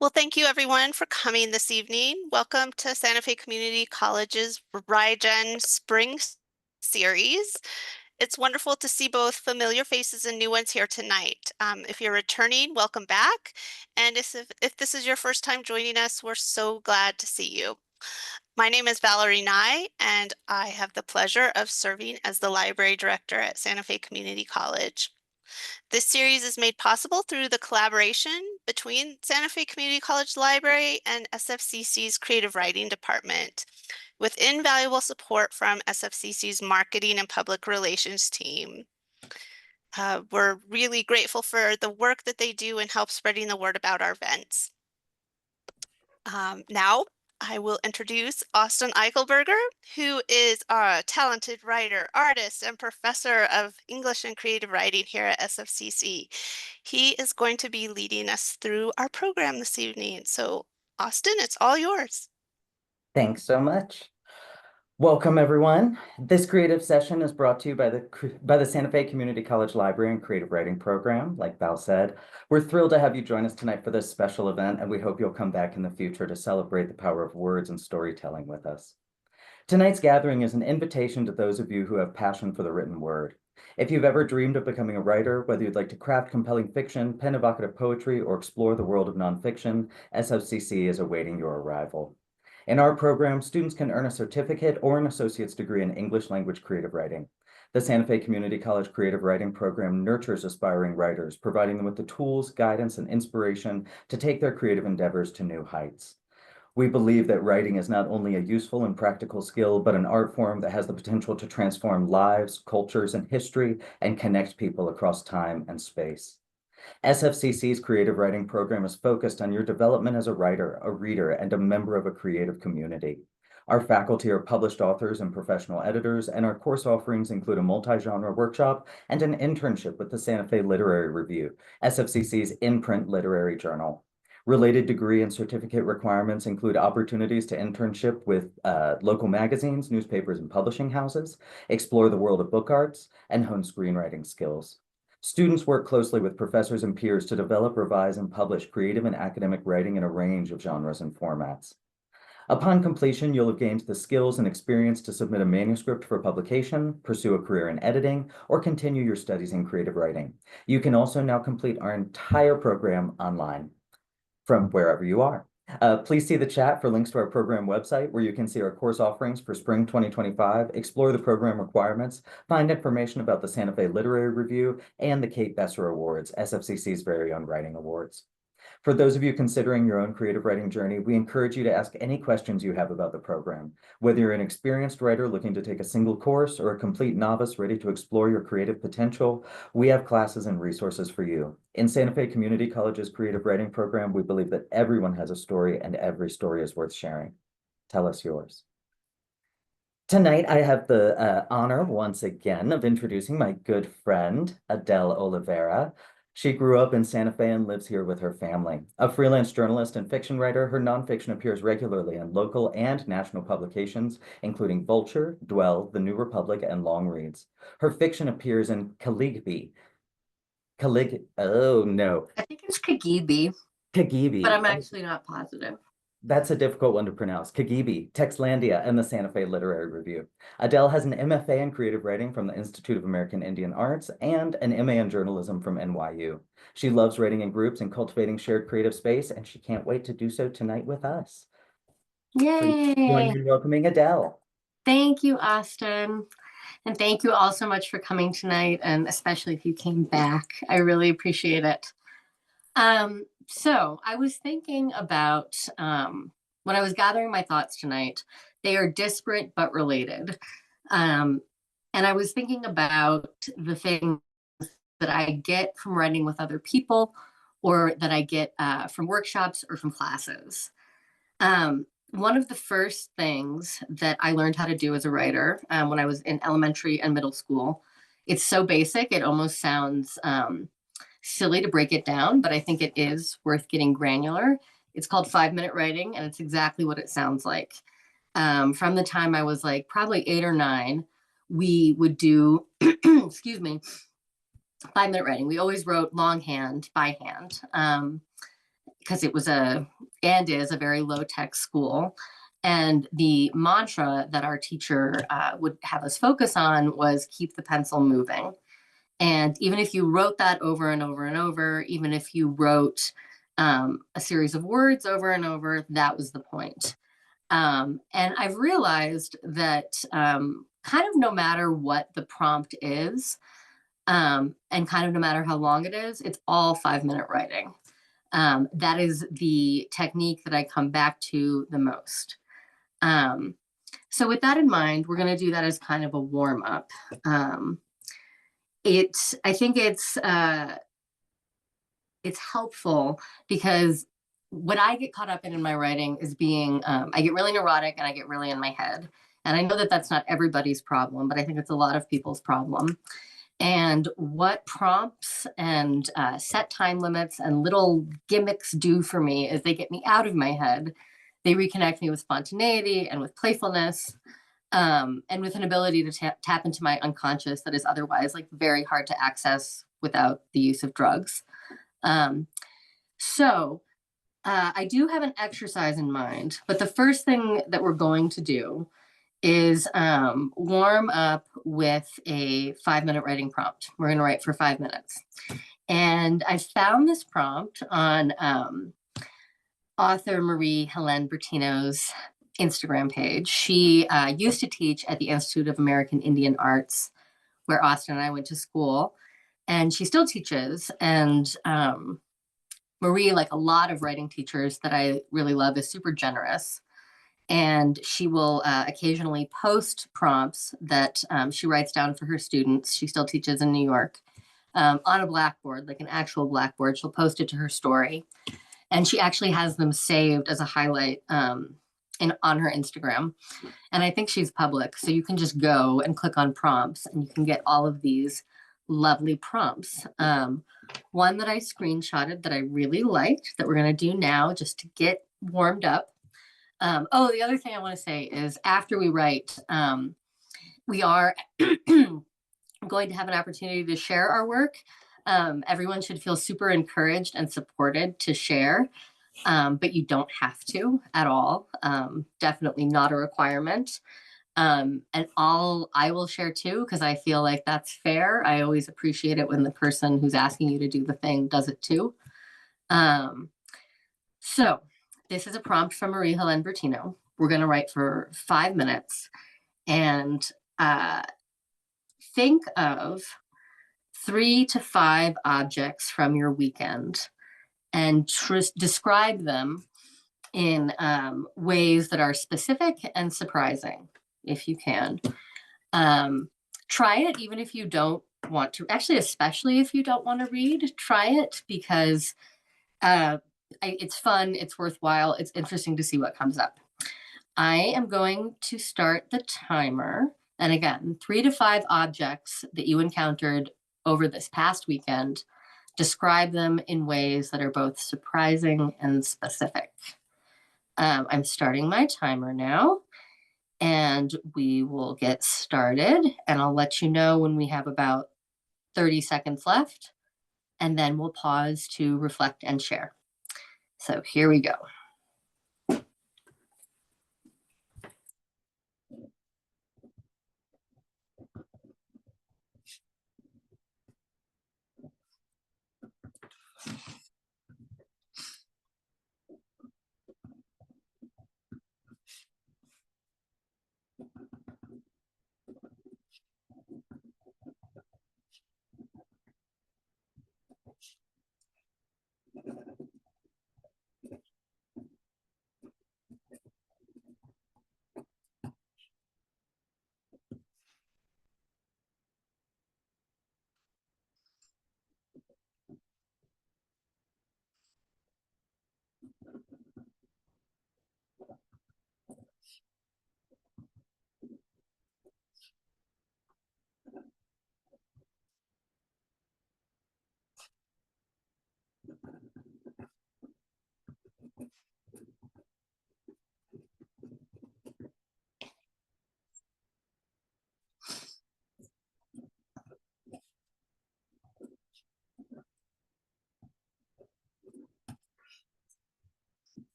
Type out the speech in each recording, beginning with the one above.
Well, thank you everyone for coming this evening. Welcome to Santa Fe Community College's RIGEN Spring Series. It's wonderful to see both familiar faces and new ones here tonight. If you're returning, welcome back. And if this is your first time joining us, we're so glad to see you. My name is Valerie Nye, and I have the pleasure of serving as the library director at Santa Fe Community College. This series is made possible through the collaboration between Santa Fe Community College Library and SFCC's Creative Writing Department, with invaluable support from SFCC's Marketing and Public Relations team. We're really grateful for the work that they do in help spreading the word about our events. Now, I will introduce Austin Eichelberger, who is a talented writer, artist, and professor of English and creative writing here at SFCC. He is going to be leading us through our program this evening. So, Austin, it's all yours. Thanks so much. Welcome, everyone. This creative session is brought to you by the Santa Fe Community College Library and Creative Writing Program, like Val said. We're thrilled to have you join us tonight for this special event, and we hope you'll come back in the future to celebrate the power of words and storytelling with us. Tonight's gathering is an invitation to those of you who have passion for the written word. If you've ever dreamed of becoming a writer, whether you'd like to craft compelling fiction, pen evocative poetry, or explore the world of nonfiction, SFCC is awaiting your arrival. In our program, students can earn a certificate or an associate's degree in English language creative writing. The Santa Fe Community College Creative Writing Program nurtures aspiring writers, providing them with the tools, guidance, and inspiration to take their creative endeavors to new heights. We believe that writing is not only a useful and practical skill, but an art form that has the potential to transform lives, cultures, and history, and connect people across time and space. SFCC's creative writing program is focused on your development as a writer, a reader, and a member of a creative community. Our faculty are published authors and professional editors, and our course offerings include a multi-genre workshop and an internship with the Santa Fe Literary Review, SFCC's in-print literary journal. Related degree and certificate requirements include opportunities to internship with local magazines, newspapers, and publishing houses, explore the world of book arts, and hone screenwriting skills. Students work closely with professors and peers to develop, revise, and publish creative and academic writing in a range of genres and formats. Upon completion, you'll have gained the skills and experience to submit a manuscript for publication, pursue a career in editing, or continue your studies in creative writing. You can also now complete our entire program online from wherever you are. Please see the chat for links to our program website where you can see our course offerings for spring 2025, explore the program requirements, find information about the Santa Fe Literary Review, and the Kate Besser Awards, SFCC's very own writing awards. For those of you considering your own creative writing journey, we encourage you to ask any questions you have about the program. Whether you're an experienced writer looking to take a single course or a complete novice ready to explore your creative potential, we have classes and resources for you. In Santa Fe Community College's creative writing program, we believe that everyone has a story and every story is worth sharing. Tell us yours. Tonight, I have the honor once again of introducing my good friend, Adele Oliveira. She grew up in Santa Fe and lives here with her family. A freelance journalist and fiction writer, her nonfiction appears regularly in local and national publications, including Vulture, Dwell, The New Republic, and Longreads. Her fiction appears in Caigibi. Oh no. I think it's Caigibi, Caigibi. but I'm actually not positive. That's a difficult one to pronounce. Caigibi, Texlandia, and the Santa Fe Literary Review. Adele has an MFA in creative writing from the Institute of American Indian Arts and an MA in journalism from NYU. She loves writing in groups and cultivating shared creative space, and she can't wait to do so tonight with us. Yay! Join me in welcoming Adele. Thank you, Austin. And thank you all so much for coming tonight, and especially if you came back. I really appreciate it. So I was thinking about, when I was gathering my thoughts tonight, they are disparate but related. And I was thinking about the things that I get from writing with other people, or that I get from workshops or from classes. One of the first things that I learned how to do as a writer when I was in elementary and middle school, it's so basic, it almost sounds silly to break it down, but I think it is worth getting granular. It's called 5-minute writing, and it's exactly what it sounds like. From the time I was like probably 8 or 9, we would do, excuse me, 5-minute writing. We always wrote longhand by hand. because it was and is a very low tech school. And the mantra that our teacher would have us focus on was keep the pencil moving. And even if you wrote that over and over and over, even if you wrote a series of words over and over, that was the point. And I've realized that kind of no matter what the prompt is, and kind of no matter how long it is, it's all 5-minute writing. That is the technique that I come back to the most. So with that in mind, we're going to do that as kind of a warm up. I think it's helpful because what I get caught up in my writing is being, I get really neurotic and I get really in my head. And I know that that's not everybody's problem, but I think it's a lot of people's problem. And what prompts and set time limits and little gimmicks do for me is they get me out of my head. They reconnect me with spontaneity and with playfulness, and with an ability to tap into my unconscious that is otherwise like very hard to access without the use of drugs. So I do have an exercise in mind, but the first thing that we're going to do is warm up with a 5-minute writing prompt. We're going to write for 5 minutes. And I found this prompt on author Marie-Helene Bertino's Instagram page. She used to teach at the Institute of American Indian Arts, where Austin and I went to school. And she still teaches. And Marie, like a lot of writing teachers that I really love, is super generous. And she will occasionally post prompts that she writes down for her students. She still teaches in New York, on a blackboard, like an actual blackboard. She'll post it to her story. And she actually has them saved as a highlight on her Instagram. And I think she's public. So you can just go and click on prompts and you can get all of these lovely prompts. One that I screenshotted that I really liked that we're going to do now just to get warmed up. The other thing I want to say is after we write, we are going to have an opportunity to share our work. Everyone should feel super encouraged and supported to share, but you don't have to at all. Definitely not a requirement. And I will share too, because I feel like that's fair. I always appreciate it when the person who's asking you to do the thing does it too. So this is a prompt from Marie-Helene Bertino. We're going to write for 5 minutes and think of 3 to 5 objects from your weekend and describe them in ways that are specific and surprising, if you can. Try it even if you don't want to, actually, especially if you don't want to read, try it because it's fun, it's worthwhile, it's interesting to see what comes up. I am going to start the timer. And again, 3 to 5 objects that you encountered over this past weekend, describe them in ways that are both surprising and specific. I'm starting my timer now, and we will get started. And I'll let you know when we have about 30 seconds left, and then we'll pause to reflect and share. So here we go.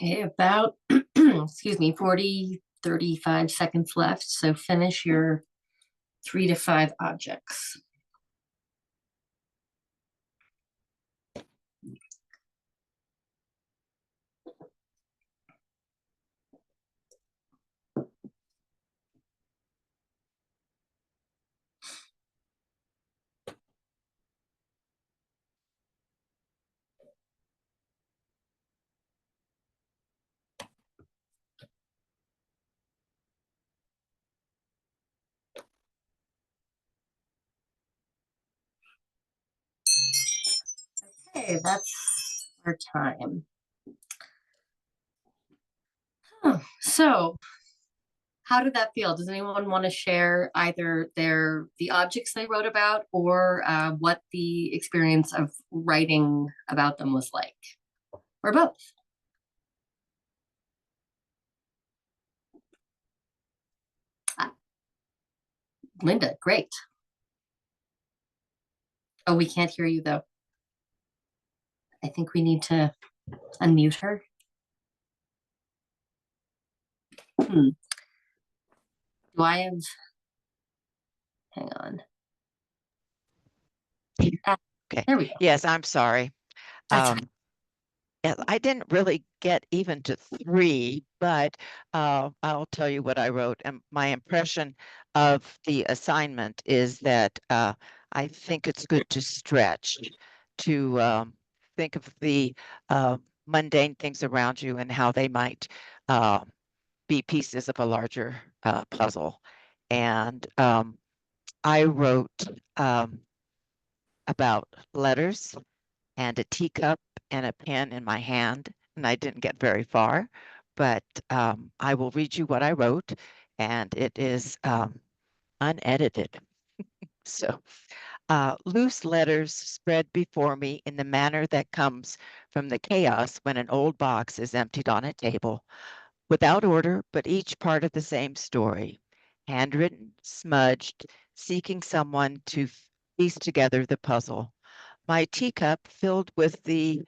Okay, about, excuse me, 35 seconds left. So finish your 3 to 5 objects. Okay, that's our time. So how did that feel? Does anyone want to share either the objects they wrote about or what the experience of writing about them was like, or both? Linda, great. Oh, we can't hear you though. I think we need to unmute her. Do I have, hang on. Okay. There we go. Yes, I'm sorry. That's right. Yeah, I didn't really get even to 3, but I'll tell you what I wrote. And my impression of the assignment is that I think it's good to stretch, to think of the mundane things around you and how they might uh, be pieces of a larger puzzle. And I wrote about letters and a teacup and a pen in my hand, and I didn't get very far, but I will read you what I wrote, and it is unedited. So, loose letters spread before me in the manner that comes from the chaos when an old box is emptied on a table, without order, but each part of the same story, handwritten, smudged, seeking someone to piece together the puzzle. My teacup filled with the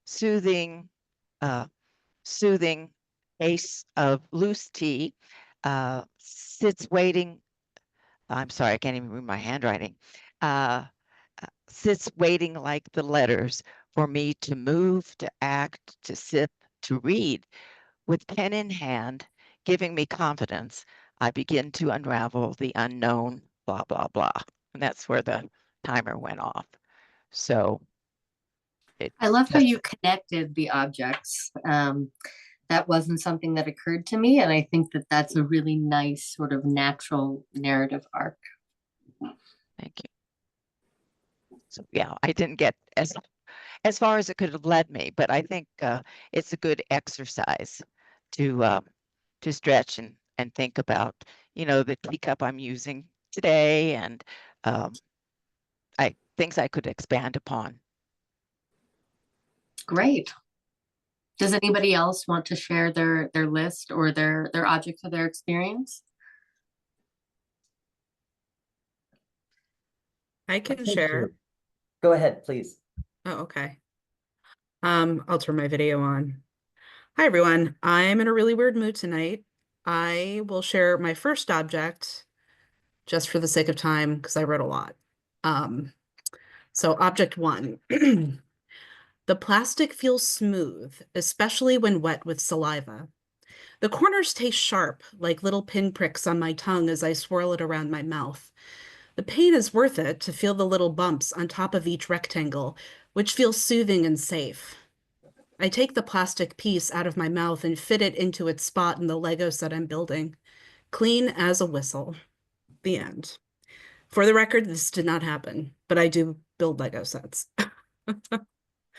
soothing, uh, soothing ace of loose tea, sits waiting. I'm sorry, I can't even read my handwriting. Uh, sits waiting like the letters for me to move, to act, to sip, to read. With pen in hand, giving me confidence, I begin to unravel the unknown, blah, blah, blah. And that's where the timer went off. So I it's love how just you connected the objects. That wasn't something that occurred to me, and I think that that's a really nice sort of natural narrative arc. thank you. So yeah, I didn't get as far as it could have led me, but I think it's a good exercise to stretch and think about, the teacup I'm using today and um, I things I could expand upon. Great. Does anybody else want to share their list or their objects of their experience? I can Thank share. you. Go ahead, please. Oh, okay. I'll turn my video on. Hi, everyone. I'm in a really weird mood tonight. I will share my first object just for the sake of time because I wrote a lot. So object 1. The plastic feels smooth, especially when wet with saliva. The corners taste sharp, like little pinpricks on my tongue as I swirl it around my mouth. The pain is worth it to feel the little bumps on top of each rectangle, which feels soothing and safe. I take the plastic piece out of my mouth and fit it into its spot in the Lego set I'm building. Clean as a whistle. The end. For the record, this did not happen, but I do build Lego sets.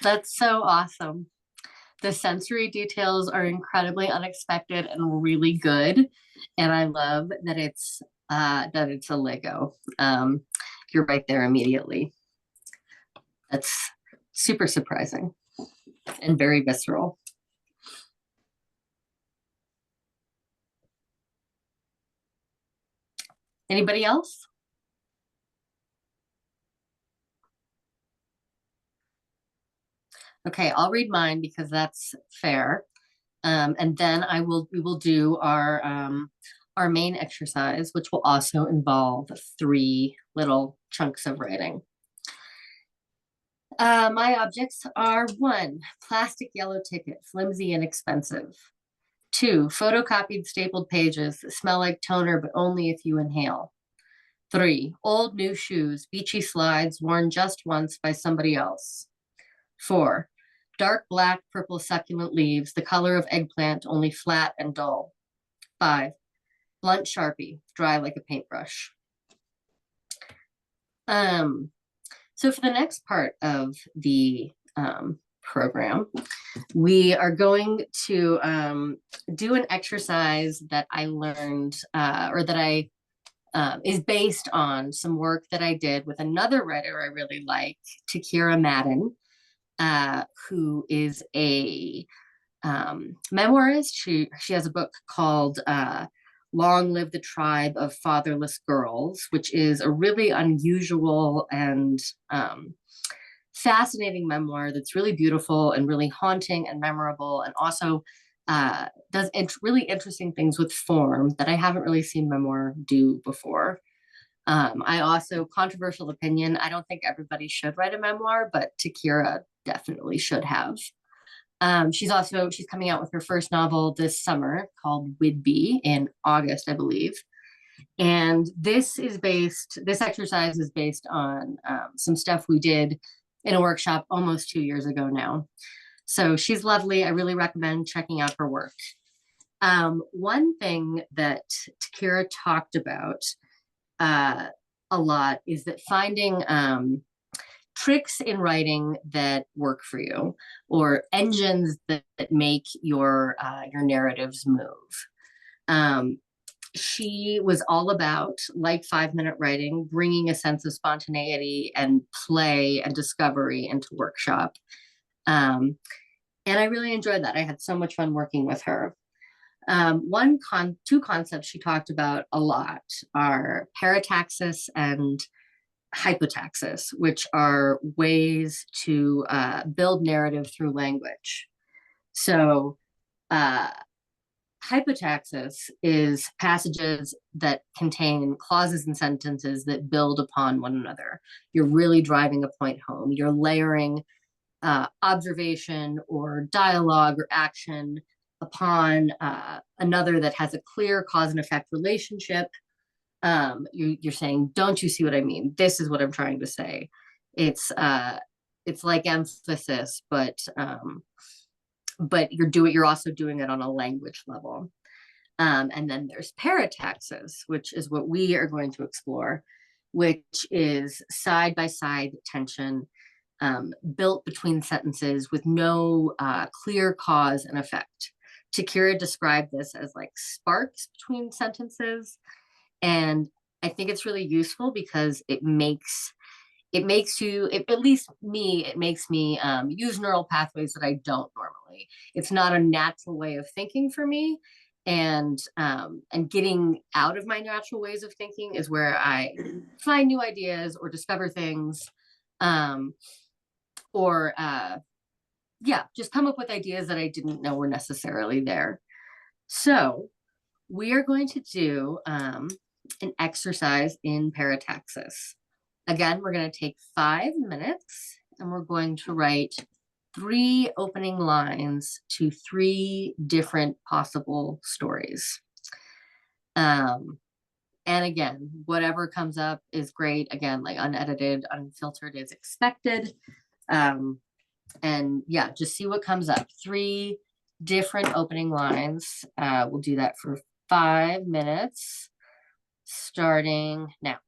That's so awesome. The sensory details are incredibly unexpected and really good. And I love that it's a Lego. You're right there immediately. That's super surprising and very visceral. Anybody else? Okay, I'll read mine because that's fair. And then we will do our main exercise, which will also involve 3 little chunks of writing. My objects are 1, plastic yellow ticket, flimsy and expensive. 2, photocopied stapled pages that smell like toner, but only if you inhale. 3, old new shoes, beachy slides worn just once by somebody else. 4, dark black purple succulent leaves, the color of eggplant, only flat and dull. 5, blunt Sharpie, dry like a paintbrush. So for the next part of the program, we are going to do an exercise that I learned or that I is based on some work that I did with another writer I really like, Takira Madden, who is a memoirist. She has a book called Long Live the Tribe of Fatherless Girls, which is a really unusual and fascinating memoir that's really beautiful and really haunting and memorable, and also does really interesting things with form that I haven't really seen memoir do before. I also, controversial opinion, I don't think everybody should write a memoir, but Takira definitely should have. She's coming out with her first novel this summer called Widby in August, I believe. And this exercise is based on some stuff we did in a workshop almost 2 years ago now. So she's lovely. I really recommend checking out her work. One thing that Takira talked about a lot is that finding tricks in writing that work for you, or engines that make your narratives move. She was all about, like 5-minute writing, bringing a sense of spontaneity and play and discovery into workshop. And I really enjoyed that. I had so much fun working with her. Two concepts she talked about a lot are parataxis and hypotaxis, which are ways to build narrative through language. So hypotaxis is passages that contain clauses and sentences that build upon one another. You're really driving a point home. You're layering observation or dialogue or action upon another that has a clear cause and effect relationship. You're saying, don't you see what I mean? This is what I'm trying to say. It's like emphasis, but you're also doing it on a language level. And then there's parataxis, which is what we are going to explore, which is side-by-side tension built between sentences with no clear cause and effect. Takira described this as like sparks between sentences. And I think it's really useful because it makes you, at least me, it makes me use neural pathways that I don't normally. It's not a natural way of thinking for me. And getting out of my natural ways of thinking is where I find new ideas or discover things, or just come up with ideas that I didn't know were necessarily there. So we are going to do an exercise in parataxis. Again, we're going to take 5 minutes and we're going to write 3 opening lines to 3 different possible stories. And again, whatever comes up is great. Again, like unedited, unfiltered is expected. And yeah, just see what comes up. 3 different opening lines. We'll do that for 5 minutes, starting now.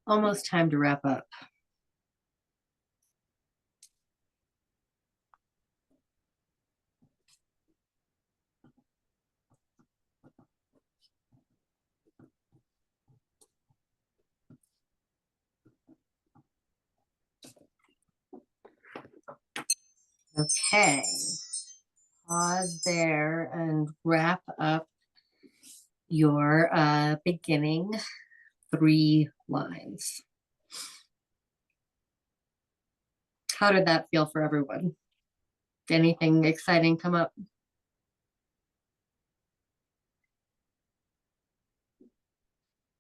Almost time to wrap up. Okay. Pause there and wrap up your beginning 3 lines. How did that feel for everyone? Anything exciting come up?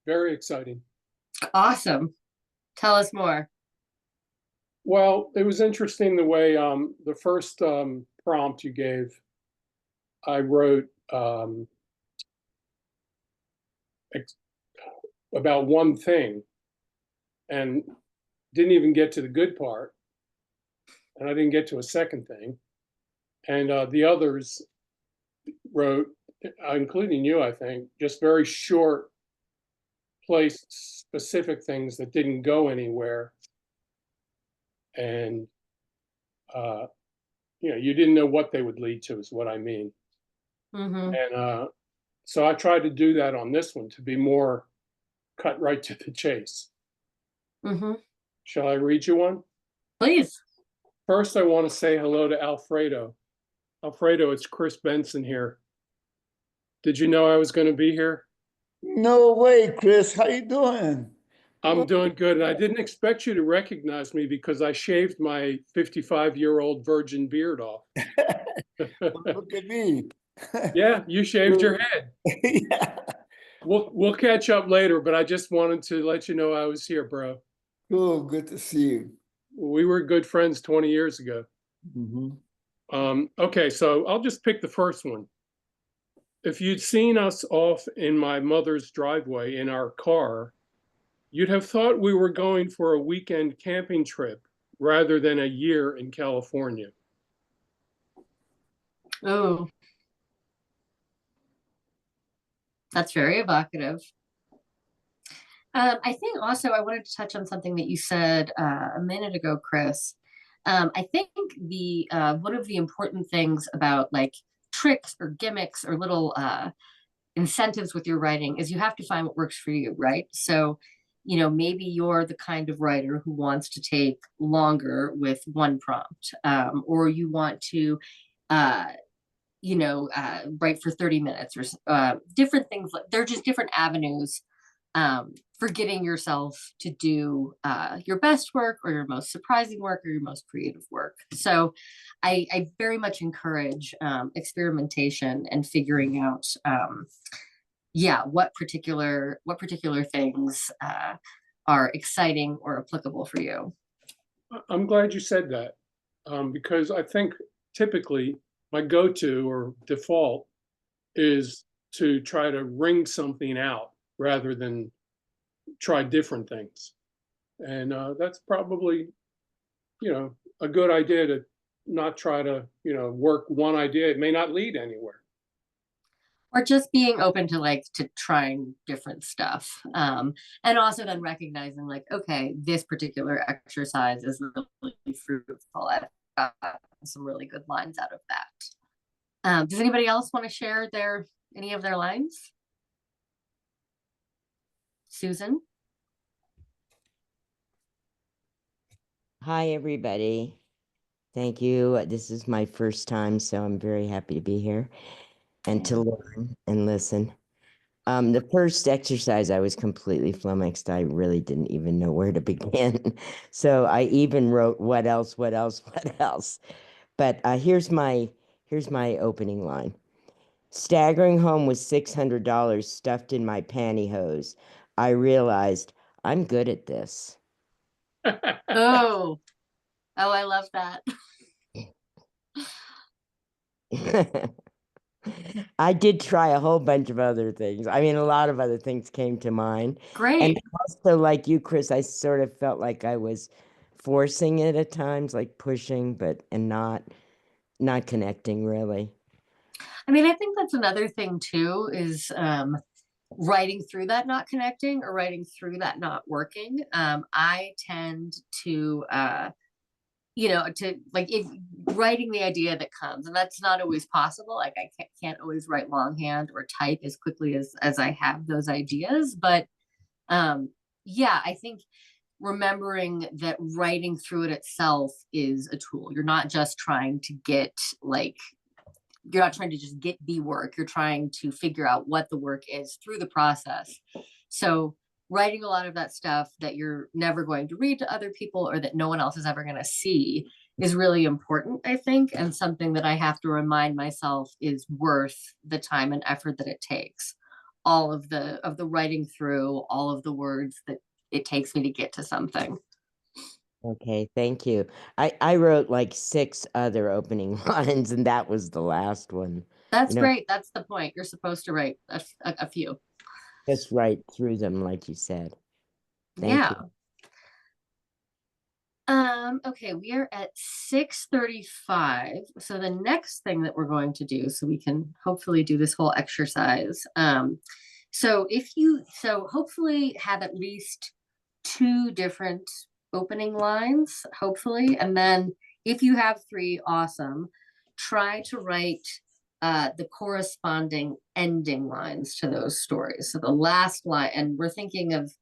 Very exciting. Awesome. Tell us more. Well, it was interesting the way the first prompt you gave, I wrote about one thing and didn't even get to the good part. And I didn't get to a second thing. And the others wrote, including you, I think, just very short, place specific things that didn't go anywhere. And you didn't know what they would lead to, is what I mean. Mm-hmm. And so I tried to do that on this one, to be more cut right to the chase. Mm-hmm. Shall I read you one? Please. First, I want to say hello to Alfredo. Alfredo, it's Chris Benson here. Did you know I was going to be here? No way, Chris. How you doing? I'm doing good, and I didn't expect you to recognize me because I shaved my 55-year-old virgin beard off. Look at me. Yeah, you shaved your head. Yeah. We'll catch up later, but I just wanted to let you know I was here, bro. Cool. Good to see you. We were good friends 20 years ago. Okay, so I'll just pick the first one. If you'd seen us off in my mother's driveway in our car, you'd have thought we were going for a weekend camping trip rather than a year in California. Oh, that's very evocative. I think also I wanted to touch on something that you said a minute ago, Chris. I think the one of the important things about like tricks or gimmicks or little incentives with your writing is you have to find what works for you, right? So, maybe you're the kind of writer who wants to take longer with one prompt, or you want to, write for 30 minutes or different things. They're just different avenues for getting yourself to do your best work or your most surprising work or your most creative work. So I very much encourage experimentation and figuring out, what particular things are exciting or applicable for you. I'm glad you said that, because I think typically my go-to or default is to try to wring something out rather than try different things. And that's probably, a good idea, to not try to, work one idea. It may not lead anywhere. Or just being open to trying different stuff. And also then recognizing okay, this particular exercise is really fruitful. I've got some really good lines out of that. Does anybody else want to share any of their lines? Susan? Hi, everybody. Thank you. This is my first time, so I'm very happy to be here and to learn and listen. The first exercise, I was completely flummoxed. I really didn't even know where to begin. So I even wrote, what else, what else, what else? But here's my opening line. Staggering home with $600 stuffed in my pantyhose, I realized I'm good at this. Oh, I love that. I did try a whole bunch of other things. I mean, a lot of other things came to mind. Great. And also, like you, Chris, I sort of felt like I was forcing it at times, like pushing, and not connecting really. I mean, I think that's another thing too, is writing through that not connecting or writing through that not working. I tend to to like if writing the idea that comes, and that's not always possible. Like I can't always write longhand or type as quickly as I have those ideas. But yeah, I think remembering that writing through it itself is a tool. You're not just trying to get like you're not trying to just get the work. You're trying to figure out what the work is through the process. So writing a lot of that stuff that you're never going to read to other people or that no one else is ever going to see is really important, I think, and something that I have to remind myself is worth the time and effort that it takes. All of the writing through all of the words that it takes me to get to something. Okay, thank you. I wrote like 6 other opening lines, and that was the last one. That's You know, great. That's the point. You're supposed to write a few. just write through them, like you said. Thank Yeah. you. Okay, we are at 6:35. So the next thing that we're going to do, so we can hopefully do this whole exercise. So hopefully have at least 2 different opening lines, hopefully. And then if you have 3, awesome. Try to write the corresponding ending lines to those stories. So the last line, and we're thinking of,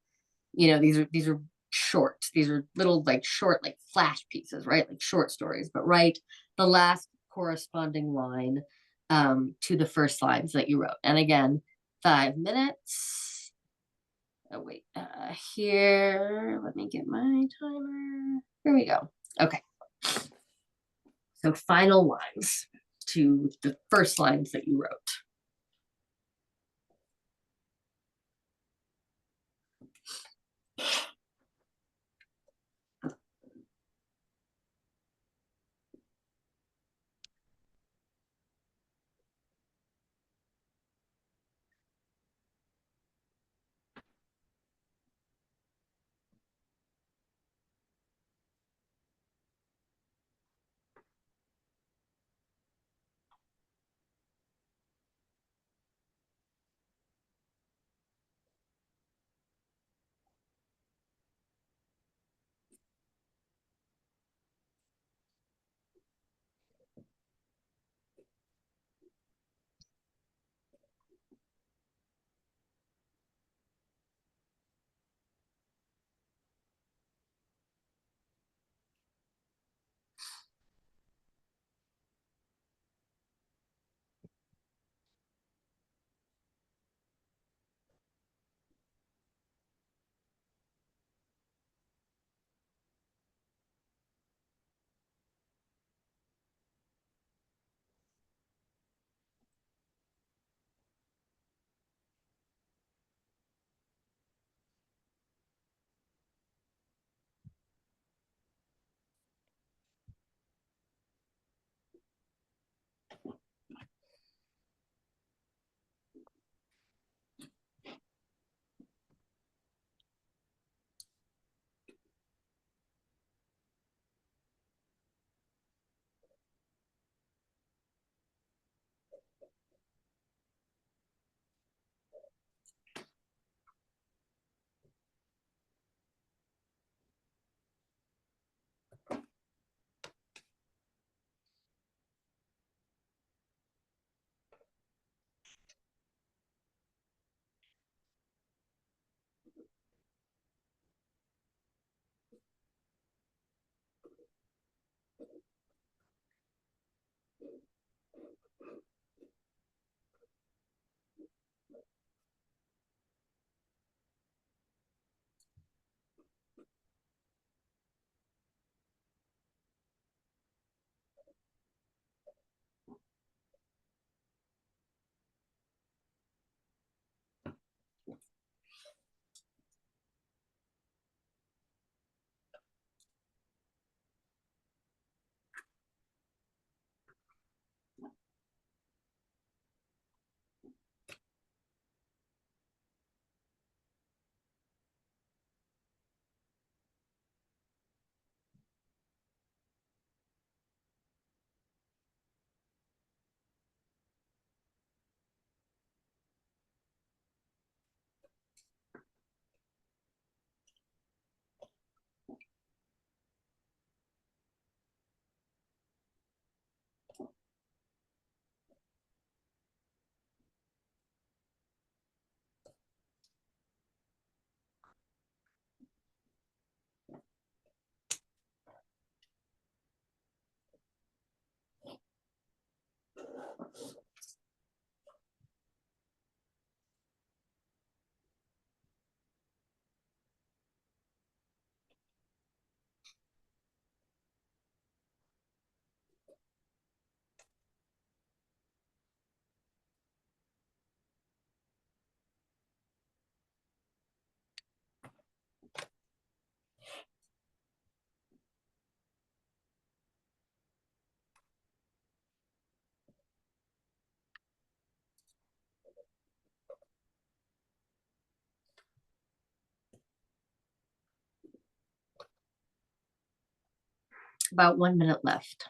these are short. These are little like short, like flash pieces, right? Like short stories, but write the last corresponding line to the first lines that you wrote. And again, 5 minutes. Oh, wait, here, let me get my timer. Here we go. Okay. So final lines to the first lines that you wrote. about 1 minute left.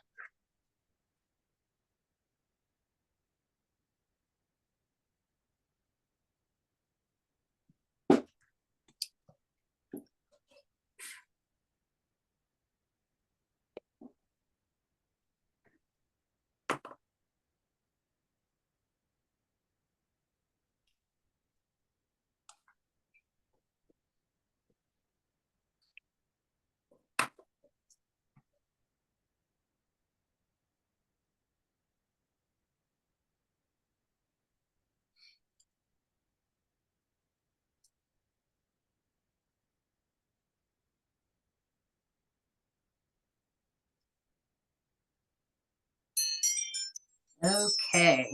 Okay.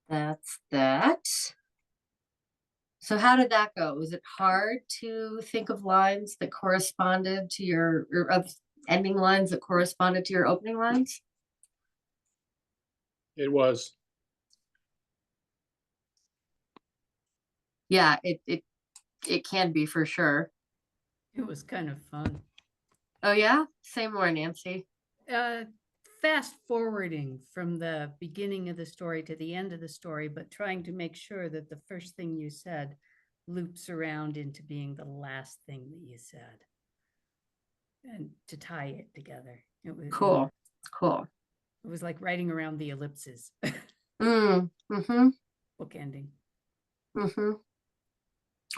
That's that. So how did that go? Was it hard to think of lines that corresponded to your, or of ending lines that corresponded to your opening lines? It was. Yeah, it can be for sure. It was kind of fun. Oh yeah? Say more, Nancy. Fast forwarding from the beginning of the story to the end of the story, but trying to make sure that the first thing you said loops around into being the last thing that you said. And to tie it together. It was Cool. Cool. It was like writing around the ellipses. Mm-hmm. Bookending. Mm-hmm.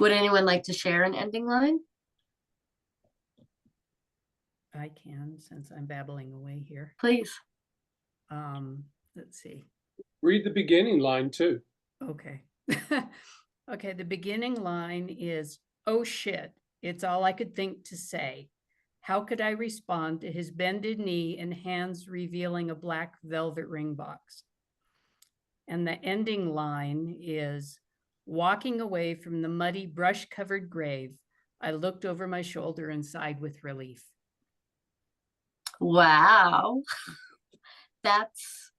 Would anyone like to share an ending line? I can, since I'm babbling away here. Please. Let's see. Read the beginning line too. Okay. Okay, the beginning line is, "Oh shit, it's all I could think to say. How could I respond to his bended knee and hands revealing a black velvet ring box?" And the ending line is, "Walking away from the muddy, brush-covered grave, I looked over my shoulder and sighed with relief." Wow. That's,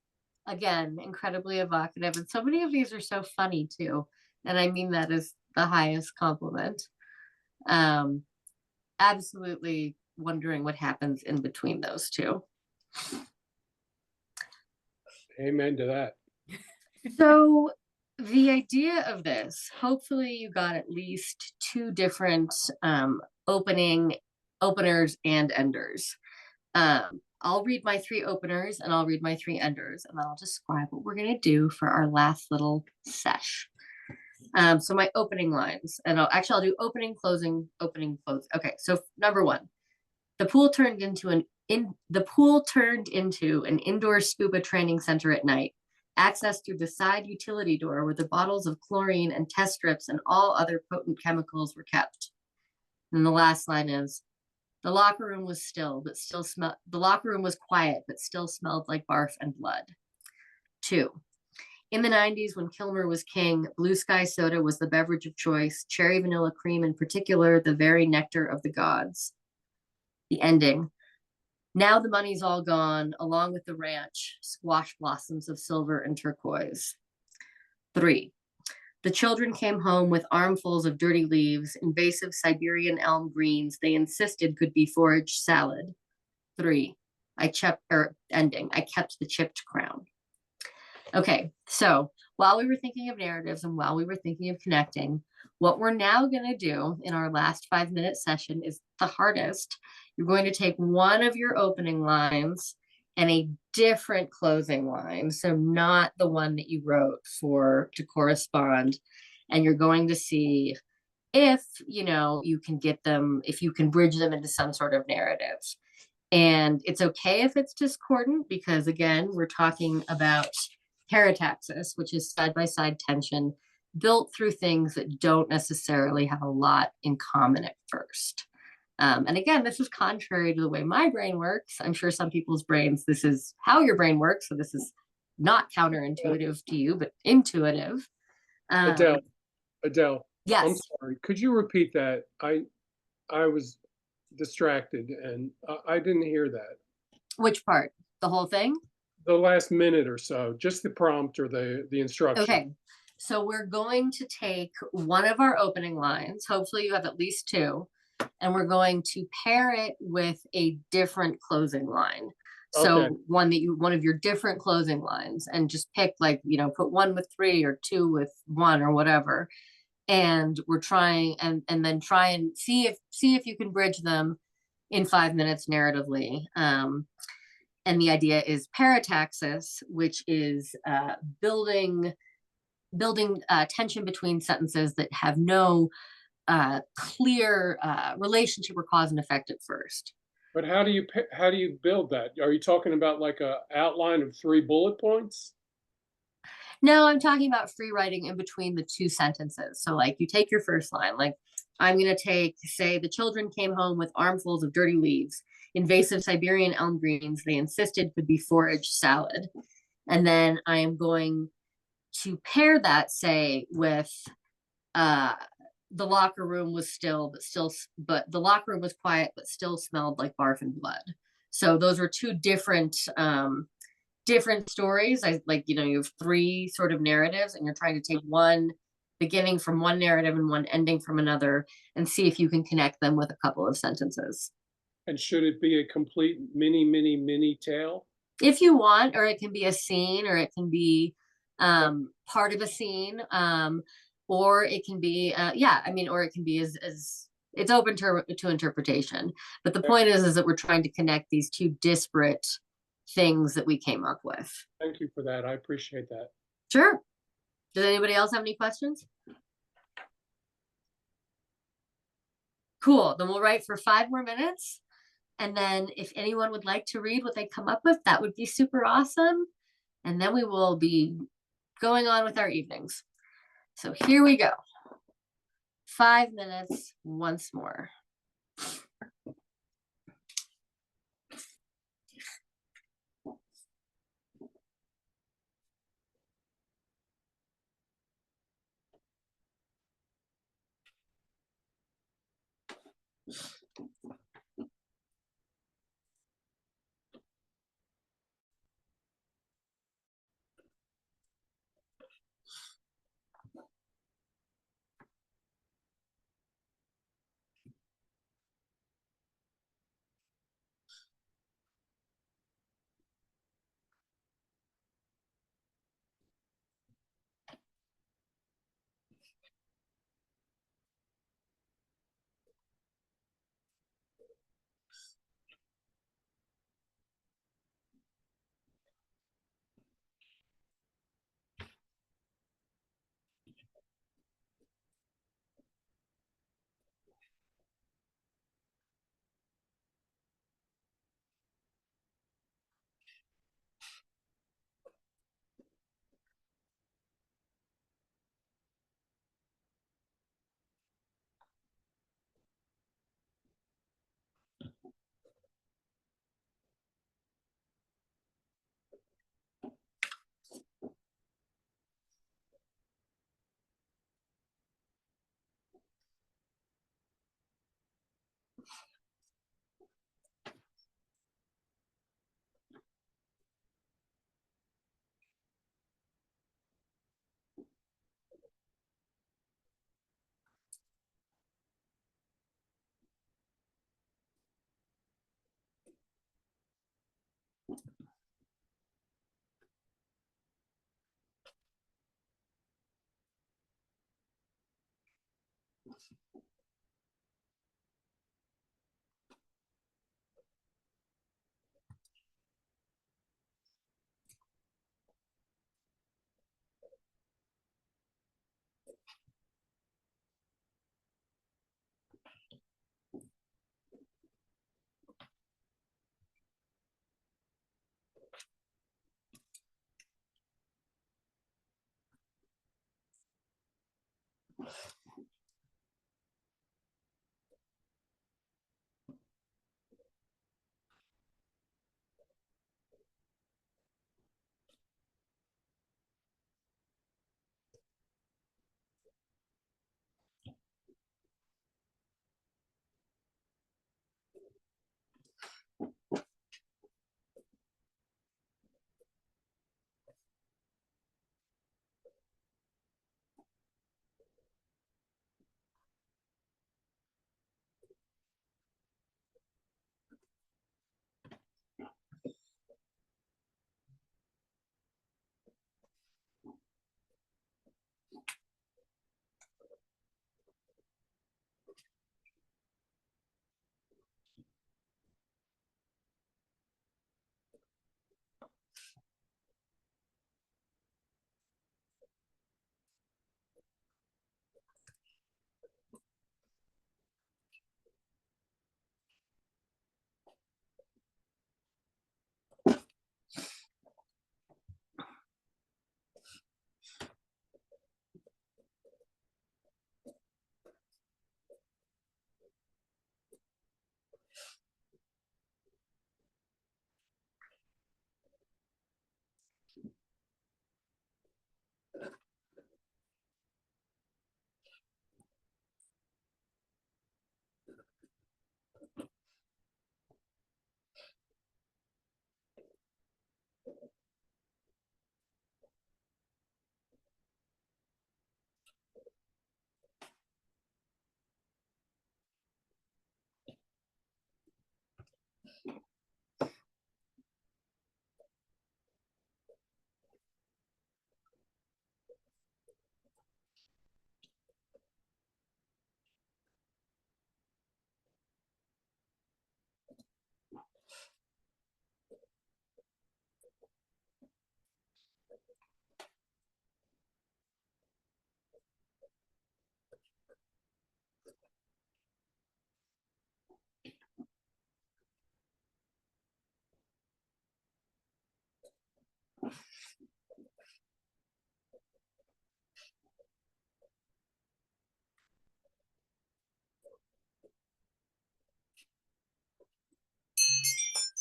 again, incredibly evocative. And so many of these are so funny too. And I mean that as the highest compliment. Absolutely wondering what happens in between those two. Amen to that. So the idea of this, hopefully you got at least two different openers and enders. I'll read my three openers and I'll read my three enders, and then I'll describe what we're going to do for our last little sesh. So my opening lines, and I'll do opening, closing, opening, close. Okay, so number one, the pool turned into an indoor scuba training center at night. Access through the side utility door where the bottles of chlorine and test strips and all other potent chemicals were kept. And the last line is, the locker room was quiet, but still smelled like barf and blood. 2. In the 90s, when Kilmer was king, Blue Sky soda was the beverage of choice, cherry vanilla cream in particular, the very nectar of the gods. The ending. Now the money's all gone, along with the ranch, squash blossoms of silver and turquoise. 3. The children came home with armfuls of dirty leaves, invasive Siberian elm greens they insisted could be foraged salad. 3. I kept the chipped crown. Okay, so while we were thinking of narratives and while we were thinking of connecting, what we're now going to do in our last 5-minute session is the hardest. You're going to take one of your opening lines and a different closing line, so not the one that you wrote to correspond, and you're going to see if you can get them, if you can bridge them into some sort of narrative. And it's okay if it's discordant, because again, we're talking about parataxis, which is side-by-side tension built through things that don't necessarily have a lot in common at first. And again, this is contrary to the way my brain works. I'm sure some people's brains, this is how your brain works. So this is not counterintuitive to you, but intuitive. Adele, yes. I'm sorry. Could you repeat that? I was distracted and I didn't hear that. Which part? The whole thing? The last minute or so, just the prompt or the instruction. Okay. So we're going to take one of our opening lines. Hopefully you have at least two. and we're going to pair it with a different closing line. So Okay. one of your different closing lines, and just pick, like, put 1 with 3 or 2 with 1 or whatever. And we're trying, and then try and see if you can bridge them in 5 minutes narratively. And the idea is parataxis, which is building tension between sentences that have no clear relationship or cause and effect at first. But how do you build that? Are you talking about like a outline of 3 bullet points? No, I'm talking about free writing in between the 2 sentences. So, like, you take your first line, like, I'm going to say, the children came home with armfuls of dirty leaves, invasive Siberian elm greens they insisted could be foraged salad. And then I am going to pair that, say, with the locker room was but the locker room was quiet, but still smelled like barf and blood. So those were 2 different stories. You have 3 sort of narratives, and you're trying to take one beginning from one narrative and one ending from another, and see if you can connect them with a couple of sentences. And should it be a complete mini tale? If you want, or it can be a scene, or it can be part of a scene, or it can be or it can be as it's open to interpretation. But the point is that we're trying to connect these 2 disparate things that we came up with. Thank you for that. I appreciate that. Sure. Does anybody else have any questions? Cool. Then we'll write for 5 more minutes. And then if anyone would like to read what they come up with, that would be super awesome. And then we will be going on with our evenings. So here we go. 5 minutes once more.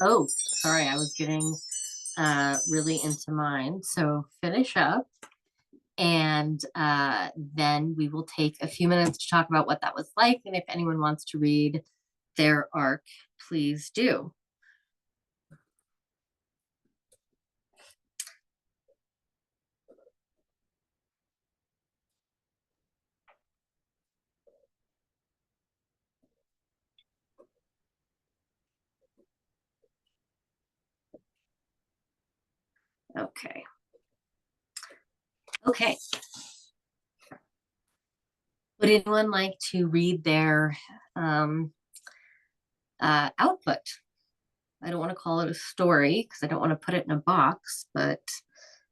Oh, sorry, I was getting really into mine. So finish up, and then we will take a few minutes to talk about what that was like. And if anyone wants to read their arc, please do. Okay. Okay. Would anyone like to read their output? I don't want to call it a story because I don't want to put it in a box, but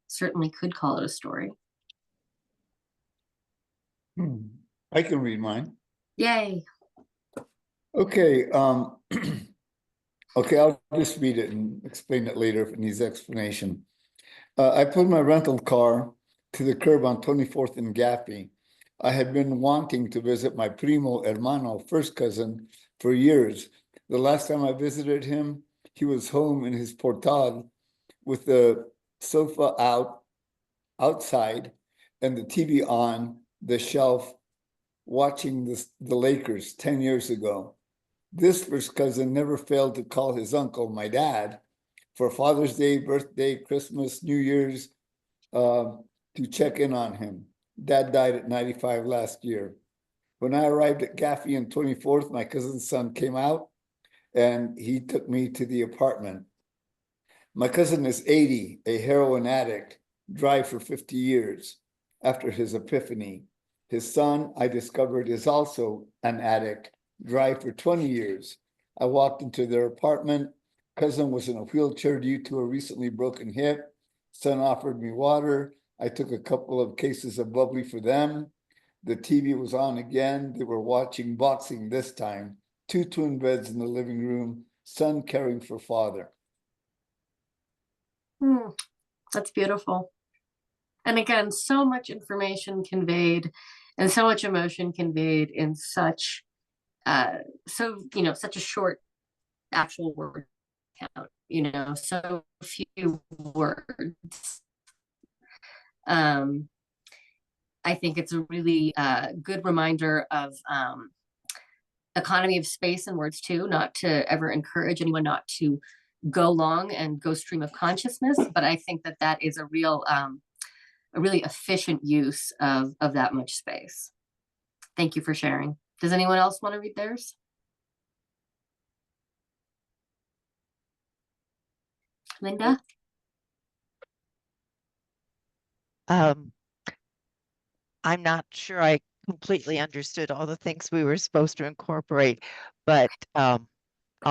certainly could call it a story. I can read mine. Yay. Okay. Okay, I'll just read it and explain it later if it needs explanation. I put my rental car to the curb on 24th and Gaffey. I had been wanting to visit my primo hermano, first cousin, for years. The last time I visited him, he was home in his portal with the sofa outside and the TV on the shelf watching the Lakers 10 years ago. This first cousin never failed to call his uncle, my dad, for Father's Day, birthday, Christmas, New Year's, to check in on him. Dad died at 95 last year. When I arrived at Gaffey on 24th, my cousin's son came out and he took me to the apartment. My cousin is 80, a heroin addict, dry for 50 years after his epiphany. His son, I discovered, is also an addict, dry for 20 years. I walked into their apartment. Cousin was in a wheelchair due to a recently broken hip. Son offered me water. I took a couple of cases of bubbly for them. The TV was on again. They were watching boxing this time. 2 twin beds in the living room, son caring for father. That's beautiful. And again, so much information conveyed and so much emotion conveyed in such such a short actual word count, so few words. I think it's a really good reminder of economy of space and words too, not to ever encourage anyone not to go long and go stream of consciousness, but I think that that is a really efficient use of that much space. Thank you for sharing. Does anyone else want to read theirs? Linda? I'm not sure I completely understood all the things we were supposed to incorporate, but I'll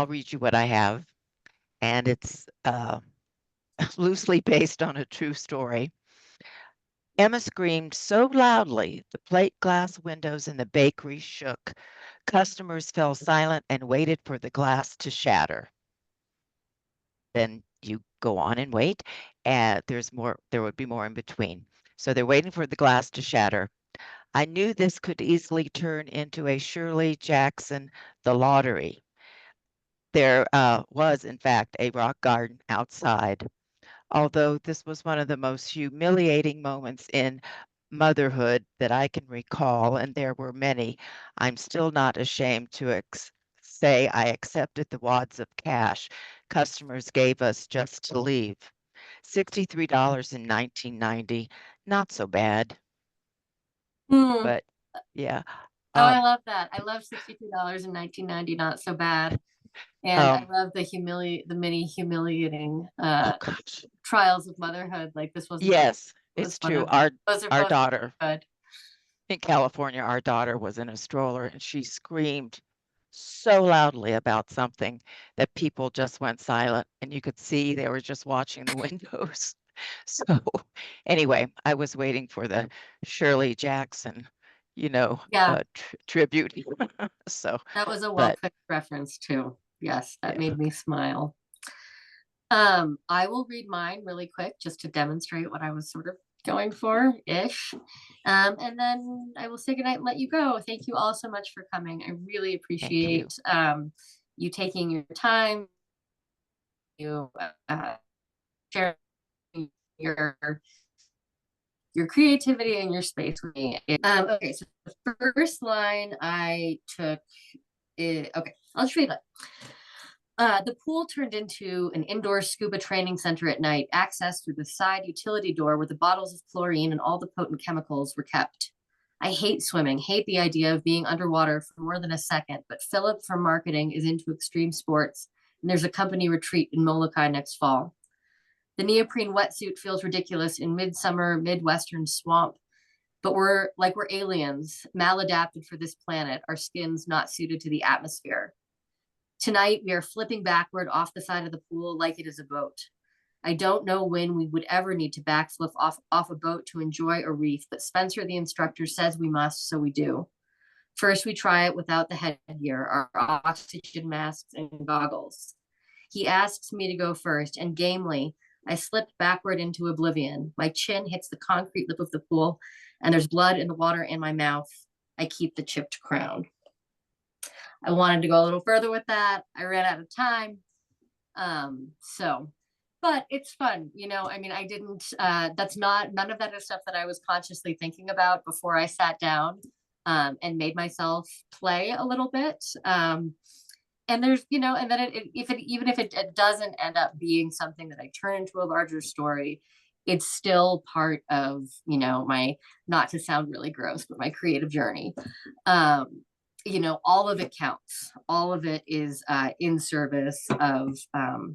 read you what I have. And it's loosely based on a true story. Emma screamed so loudly, the plate glass windows in the bakery shook. Customers fell silent and waited for the glass to shatter. Then you go on and wait, and there would be more in between. So they're waiting for the glass to shatter. I knew this could easily turn into a Shirley Jackson, The Lottery. There was, in fact, a rock garden outside. Although this was one of the most humiliating moments in motherhood that I can recall, and there were many, I'm still not ashamed to say I accepted the wads of cash customers gave us just to leave. $63 in 1990, not so bad, but yeah. Oh, I love that. I love $62 in 1990, not so bad. And I love the many humiliating trials of motherhood. Like this wasn't. Yes, it's true. Our daughter good. In California, our daughter was in a stroller and she screamed so loudly about something that people just went silent and you could see they were just watching the windows. So anyway, I was waiting for the Shirley Jackson, tribute. So that was a well-picked reference too. Yes, that made me smile. I will read mine really quick just to demonstrate what I was sort of going for-ish. And then I will say goodnight and let you go. Thank you all so much for coming. I really appreciate you taking your time you sharing your creativity and your space with me. Okay, so the first line I took is, okay, I'll just read it. The pool turned into an indoor scuba training center at night, accessed through the side utility door where the bottles of chlorine and all the potent chemicals were kept. I hate swimming, hate the idea of being underwater for more than a second, but Philip from marketing is into extreme sports, and there's a company retreat in Molokai next fall. The neoprene wetsuit feels ridiculous in midsummer Midwestern swamp, but we're aliens, maladapted for this planet, our skins not suited to the atmosphere. Tonight, we are flipping backward off the side of the pool like it is a boat. I don't know when we would ever need to backflip off a boat to enjoy a reef, but Spencer, the instructor, says we must, so we do. First, we try it without the headgear, our oxygen masks and goggles. He asks me to go first, and gamely, I slip backward into oblivion. My chin hits the concrete lip of the pool, and there's blood in the water in my mouth. I keep the chipped crown. I wanted to go a little further with that. I ran out of time. But it's fun, you know, I mean, I didn't, none of that is stuff that I was consciously thinking about before I sat down and made myself play a little bit. And there's, you know, and then even if it doesn't end up being something that I turn into a larger story, it's still part of, you know, my, not to sound really gross, but my creative journey. You know, all of it counts. All of it is in service of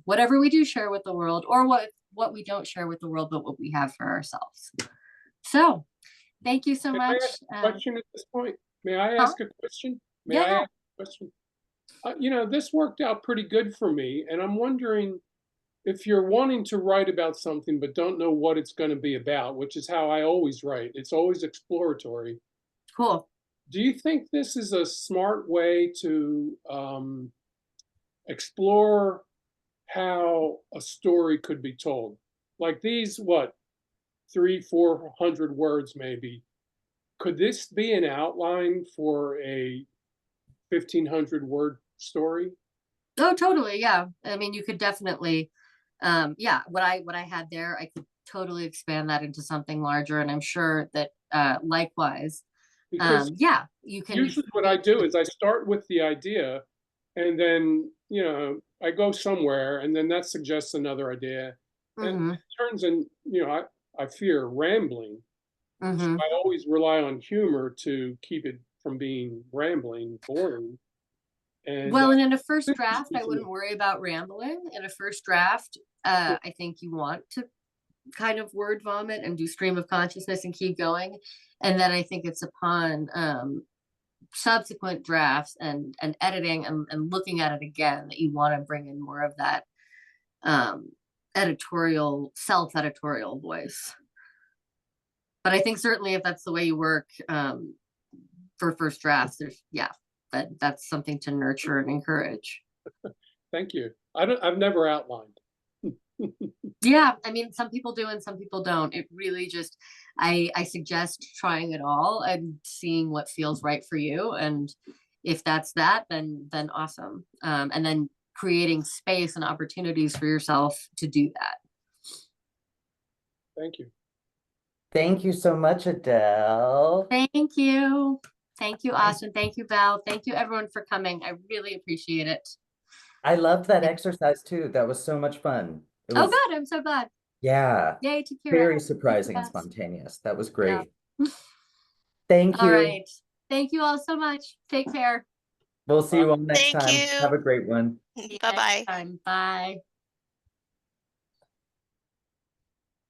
whatever we do share with the world, or what we don't share with the world, but what we have for ourselves. So thank you so much. May I ask a question at this point? May I ask a question? May I ask a question? You know, this worked out pretty good for me, and I'm wondering if you're wanting to write about something but don't know what it's going to be about, which is how I always write. It's always exploratory. Cool. Do you think this is a smart way to explore how a story could be told? Like these, what, 300-400 words maybe. Could this be an outline for a 1,500 word story? Oh, totally. Yeah. I mean, you could definitely, yeah, what I had there, I could totally expand that into something larger. And I'm sure that likewise, Because yeah, you can. Usually what I do is I start with the idea, and then, you know, I go somewhere, and then that suggests another idea. And it turns in, you know, I fear rambling. So I always rely on humor to keep it from being rambling, boring. And well, and in a first draft, I wouldn't worry about rambling. In a first draft, I think you want to kind of word vomit and do stream of consciousness and keep going. And then I think it's upon subsequent drafts and editing and looking at it again that you want to bring in more of that editorial, self-editorial voice. But I think certainly if that's the way you work for first drafts, there's, yeah, that's something to nurture and encourage. Thank you. I've never outlined. Yeah, I mean, some people do and some people don't. It really just, I suggest trying it all and seeing what feels right for you. And if that's that, then awesome. And then creating space and opportunities for yourself to do that. Thank you. Thank you so much, Adele. Thank you. Thank you, Austin. Thank you, Val. Thank you, everyone, for coming. I really appreciate it. I loved that exercise too. That was so much fun. It Oh, was, good. I'm so glad. yeah, Yay to Kira. very surprising and spontaneous. That was great. Yeah. Thank you. All right. Thank you all so much. Take care. We'll see you all next Thank time. you. Have a great one. Bye-bye. Bye.